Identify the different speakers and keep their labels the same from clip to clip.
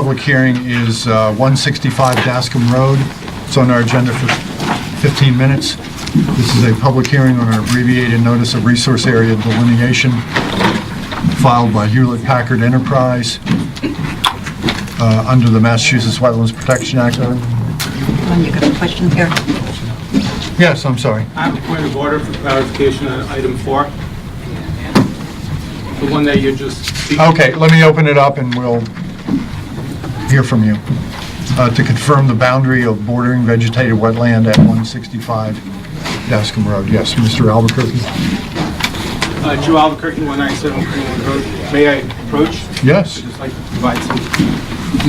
Speaker 1: public hearing is 165 Dascomb Road. It's on our agenda for 15 minutes. This is a public hearing on an abbreviated notice of resource area delineation filed by Hewlett Packard Enterprise under the Massachusetts Wetlands Protection Act.
Speaker 2: You got a question here?
Speaker 1: Yes, I'm sorry.
Speaker 3: I have a point of order for clarification on item 4. The one that you're just speaking.
Speaker 1: Okay, let me open it up and we'll hear from you. To confirm the boundary of bordering vegetated wetland at 165 Dascomb Road. Yes, Mr. Albuquerque?
Speaker 3: Joe Albuquerque, 197 Greenwood Road. May I approach?
Speaker 1: Yes.
Speaker 3: I'd just like to provide some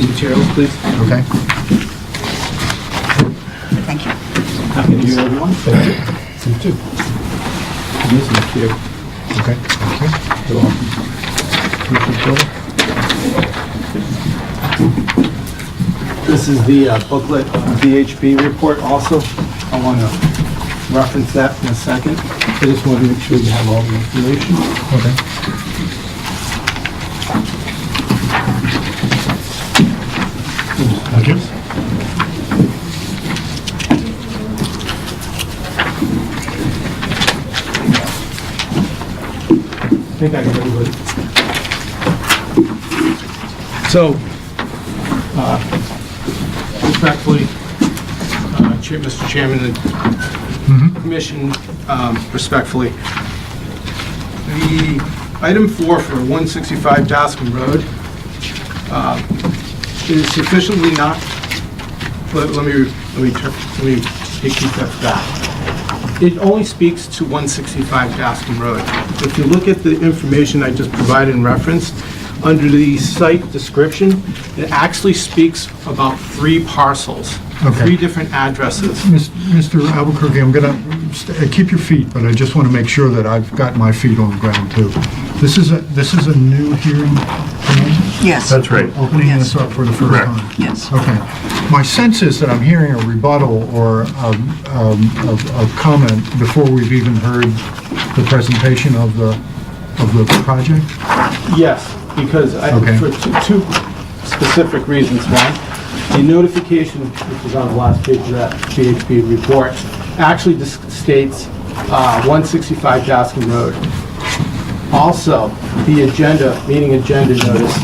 Speaker 3: materials, please.
Speaker 1: Okay.
Speaker 2: Thank you.
Speaker 3: Happy New Year, everyone.
Speaker 1: Thank you. You too.
Speaker 3: This is here.
Speaker 1: Okay, thank you. You're welcome.
Speaker 3: This is the booklet VHB report also. I want to reference that in a second. I just want to make sure you have all the information.
Speaker 1: Okay. Thank you.
Speaker 3: I think I got everybody. So, respectfully, Mr. Chairman, the Commission, respectfully, the item 4 for 165 Dascomb Road is sufficiently not. Let me take two steps back. It only speaks to 165 Dascomb Road. If you look at the information I just provided in reference, under the site description, it actually speaks about 3 parcels,
Speaker 1: Okay.
Speaker 3: 3 different addresses.
Speaker 1: Mr. Albuquerque, I'm going to keep your feet, but I just want to make sure that I've got my feet on the ground too. This is a new hearing tonight?
Speaker 2: Yes.
Speaker 4: That's right.
Speaker 1: Opening
Speaker 2: Yes.
Speaker 1: this up for the first
Speaker 4: Correct.
Speaker 1: time?
Speaker 2: Yes.
Speaker 1: Okay. My sense is that I'm hearing a rebuttal or a comment before we've even heard the presentation of the project?
Speaker 3: Yes, because
Speaker 1: Okay.
Speaker 3: for two specific reasons. One, the notification, which is on the last page of that VHB report, actually states 165 Dascomb Road. Also, the meeting agenda notice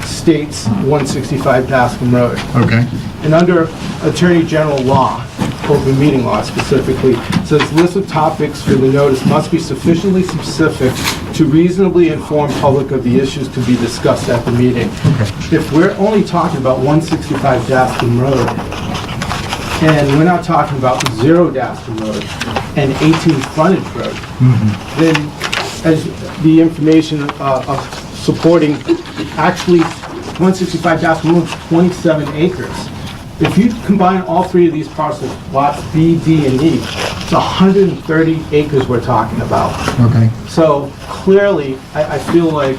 Speaker 3: states 165 Dascomb Road.
Speaker 1: Okay.
Speaker 3: And under Attorney General law, open meeting law specifically, it says list of topics for the notice must be sufficiently specific to reasonably inform public of the issues to be discussed at the meeting.
Speaker 1: Okay.
Speaker 3: If we're only talking about 165 Dascomb Road, and we're not talking about 0 Dascomb Road and 18 Frontage Road, then as the information of supporting, actually 165 Dascomb Road is 27 acres. If you combine all 3 of these parcels, lots B, D, and E, it's 130 acres we're talking about.
Speaker 1: Okay.
Speaker 3: So clearly, I feel like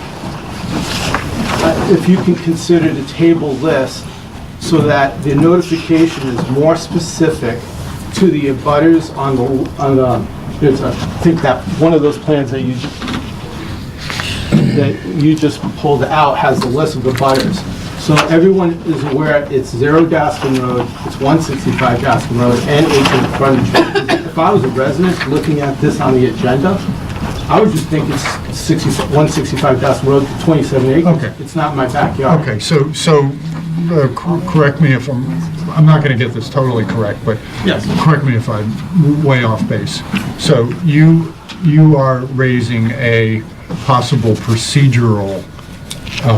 Speaker 3: if you can consider to table this so that the notification is more specific to the abutters on the, there's I think that one of those plans that you just pulled out has the list of abutters. So everyone is aware it's 0 Dascomb Road, it's 165 Dascomb Road, and 18 Frontage Road. If I was a resident looking at this on the agenda, I would just think it's 165 Dascomb Road, 27 acres.
Speaker 1: Okay.
Speaker 3: It's not in my backyard.
Speaker 1: Okay, so correct me if I'm not going to get this totally correct, but
Speaker 3: Yes.
Speaker 1: correct me if I'm way off base. So you are raising a possible procedural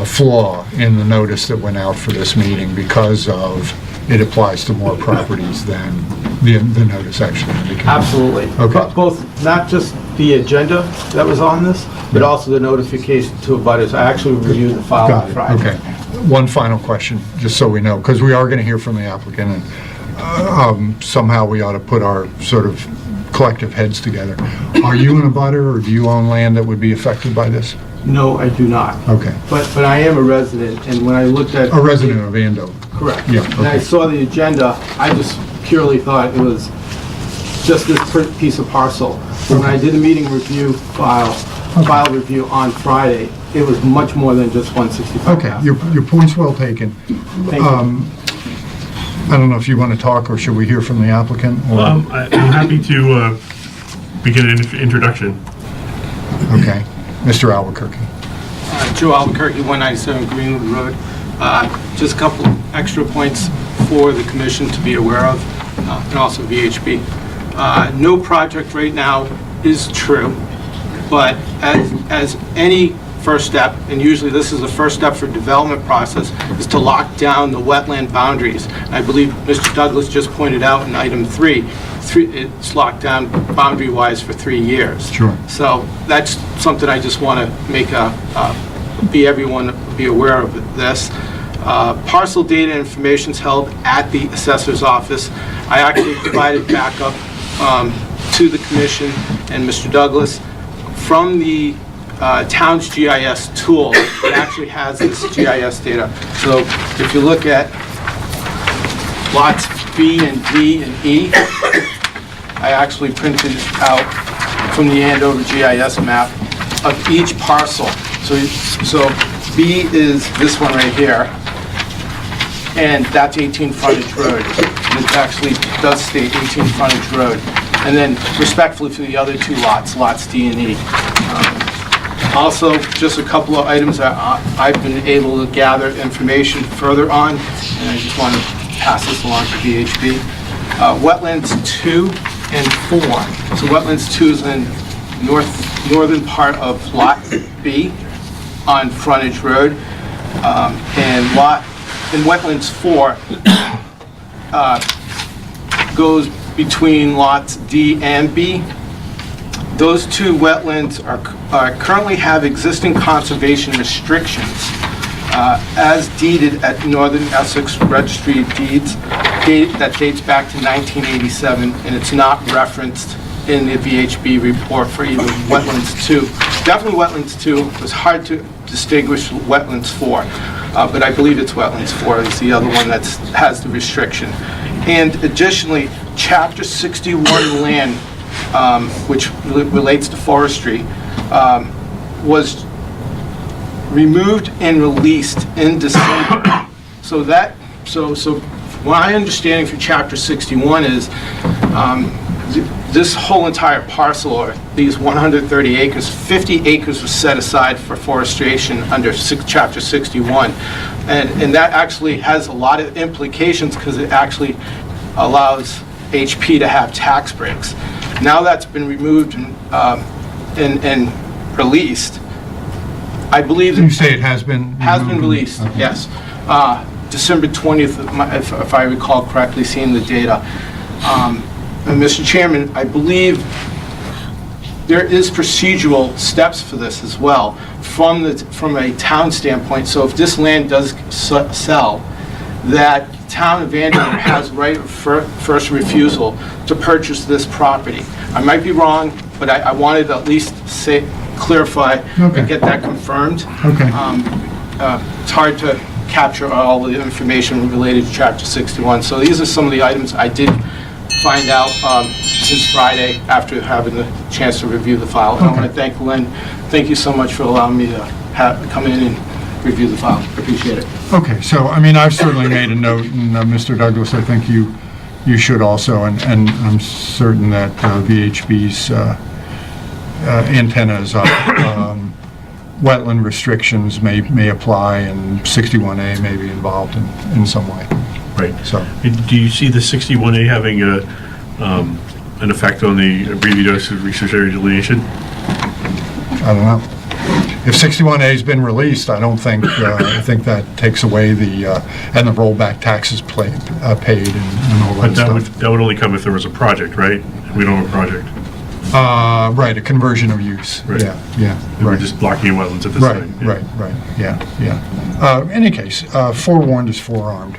Speaker 1: flaw in the notice that went out for this meeting because of it applies to more properties than the notice actually indicates.
Speaker 3: Absolutely.
Speaker 1: Okay.
Speaker 3: Both, not just the agenda that was on this, but also the notification to abutters. I actually reviewed the file
Speaker 1: Got
Speaker 3: on
Speaker 1: it,
Speaker 3: Friday.
Speaker 1: okay. One final question, just so we know, because we are going to hear from the applicant, and somehow we ought to put our sort of collective heads together. Are you an abutter, or do you own land that would be affected by this?
Speaker 3: No, I do not.
Speaker 1: Okay.
Speaker 3: But I am a resident, and when I looked at...
Speaker 1: A resident of Andover?
Speaker 3: Correct.
Speaker 1: Yeah,
Speaker 3: And I
Speaker 1: okay.
Speaker 3: saw the agenda, I just purely thought it was just this piece of parcel. But when I did a meeting review file review on Friday, it was much more than just 165.
Speaker 1: Okay,
Speaker 3: Dascomb
Speaker 1: your point's well taken.
Speaker 3: Road. Thank you.
Speaker 1: I don't know if you want to talk, or should we hear from the applicant? or-
Speaker 4: I'm happy to begin an introduction.
Speaker 1: Okay, Mr. Albuquerque.
Speaker 5: Joe Albuquerque, 197 Greenwood Road. Just a couple extra points for the commission to be aware of, and also VHB. No project right now is true, but as any first step, and usually this is the first step for development process, is to lock down the wetland boundaries. I believe Mr. Douglas just pointed out in item 3, it's locked down boundary-wise for 3 years.
Speaker 1: Sure.
Speaker 5: So that's something I just want to make everyone be aware of this. Parcel data information is held at the assessor's office. I actually provided backup to the commission and Mr. Douglas from the town's GIS tool. It actually has this GIS data. So if you look at lots B and D and E, I actually printed out from the Andover GIS map of each parcel. So B is this one right here, and that's 18 frontage road. And it actually does state 18 frontage road. And then respectfully for the other two lots, lots D and E. Also, just a couple of items that I've been able to gather information further on, and I just want to pass this along to VHB. Wetlands 2 and 4. So wetlands 2 is in northern part of Lot B on frontage road, and wetlands 4 goes between lots D and B. Those two wetlands are currently have existing conservation restrictions as deeded at Northern Essex Registry of Deeds that dates back to 1987, and it's not referenced in the VHB report for either wetlands 2. Definitely wetlands 2. It was hard to distinguish wetlands 4, but I believe it's wetlands 4 is the other one that has the restriction. And additionally, Chapter 61 land, which relates to forestry, was removed and released in December. So my understanding for Chapter 61 is this whole entire parcel, or these 130 acres, 50 acres was set aside for forestation under Chapter 61. And that actually has a lot of implications because it actually allows HP to have tax breaks. Now that's been removed and released, I believe that...
Speaker 1: You say it has been?
Speaker 5: Has been released,
Speaker 1: Okay.
Speaker 5: yes. December 20th, if I recall correctly, seeing the data. And Mr. Chairman, I believe there is procedural steps for this as well from a town standpoint. So if this land does sell, that town of Andover has right of first refusal to purchase this property. I might be wrong, but I wanted to at least clarify
Speaker 1: Okay.
Speaker 5: and get that confirmed.
Speaker 1: Okay.
Speaker 5: It's hard to capture all the information related to Chapter 61. So these are some of the items I did find out since Friday after having the chance to review the file. And I want to thank Lynn. Thank you so much for allowing me to come in and review the file. I appreciate it.
Speaker 1: Okay, so, I mean, I've certainly made a note, and Mr. Douglas, I think you should also, and I'm certain that VHB's antenna is up. Wetland restrictions may apply, and 61A may be involved in some way.
Speaker 4: Right.
Speaker 1: So,
Speaker 4: Do you see the 61A having an effect on the abbreviated research area delineation?
Speaker 1: I don't know. If 61A's been released, I don't think, I think that takes away the rollback taxes paid and all
Speaker 4: But
Speaker 1: that stuff.
Speaker 4: that would only come if there was a project, right? We don't have a project.
Speaker 1: Right, a conversion of use.
Speaker 4: Right.
Speaker 1: Yeah,
Speaker 4: We're
Speaker 1: right.
Speaker 4: just blocking wetlands at this
Speaker 1: Right,
Speaker 4: time.
Speaker 1: right, yeah. In any case, forewarned is forearmed.